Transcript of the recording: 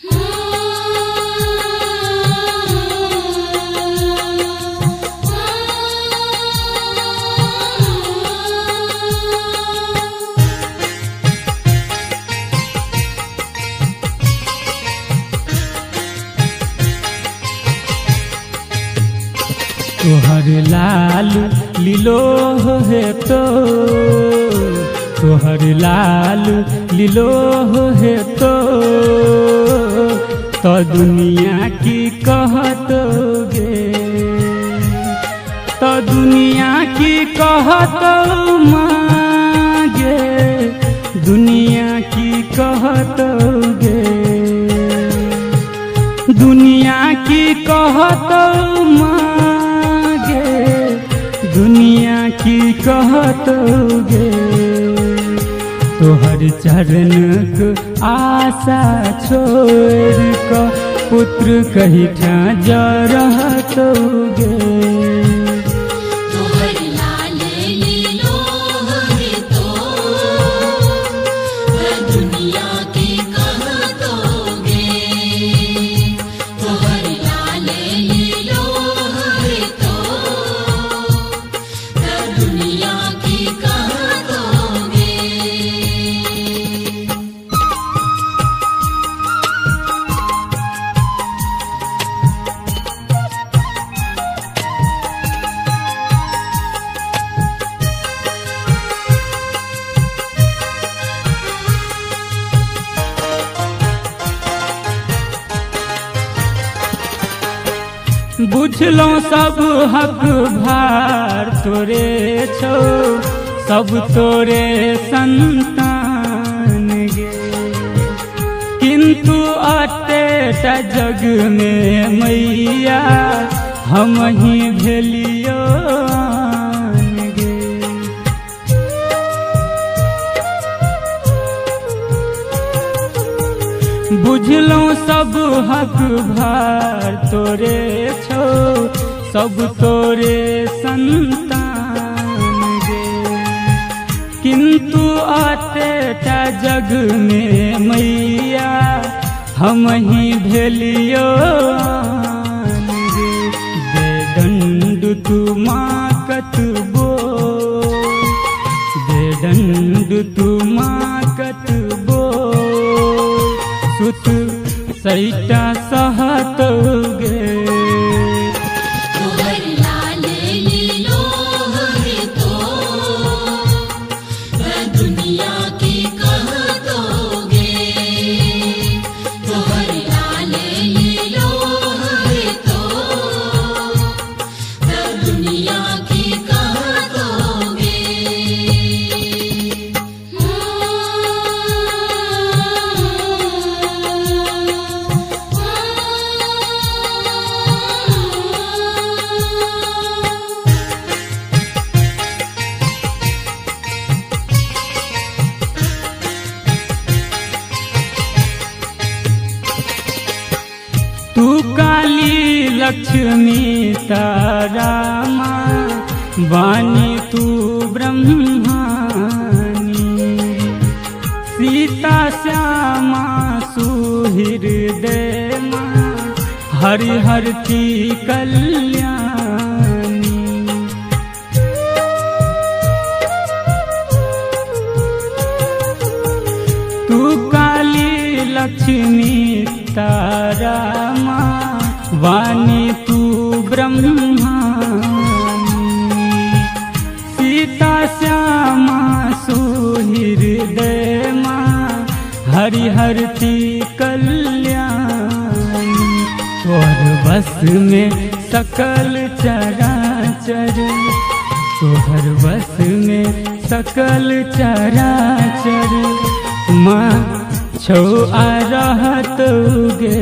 तोहर लाल लीलो है तोहर लाल लीलो है तो दुनिया की कहतोगे, तो दुनिया की कहतो मांगे, दुनिया की कहतोगे, दुनिया की कहतो मांगे, दुनिया की कहतोगे। तोहर चरण क आशा छोड़ क पुत्र कही जा रहतोगे। बुझलो सब हक भार तोरे छो, सब तोरे संतान गे, किंतु अतेटा जग में मैया हम ही भेलियो गे। बुझलो सब हक भार तोरे छो, सब तोरे संतान गे, किंतु अतेटा जग में मैया हम ही भेलियो गे। दे दंड तू माँ कतबो, दे दंड तू माँ कतबो, सुत सैटा सहतोगे। तू काली लक्ष्मी तारा माँ, वाणी तू ब्रह्मानी, सीता श्यामा सुहृदय माँ, हरिहरती कल्याणी। तू काली लक्ष्मी तारा माँ, वाणी तू ब्रह्मानी, सीता श्यामा सुहृदय माँ, हरिहरती कल्याणी। तोहर बस में सकल चराचर, तोहर बस में सकल चराचर, माँ छो आ रहतोगे।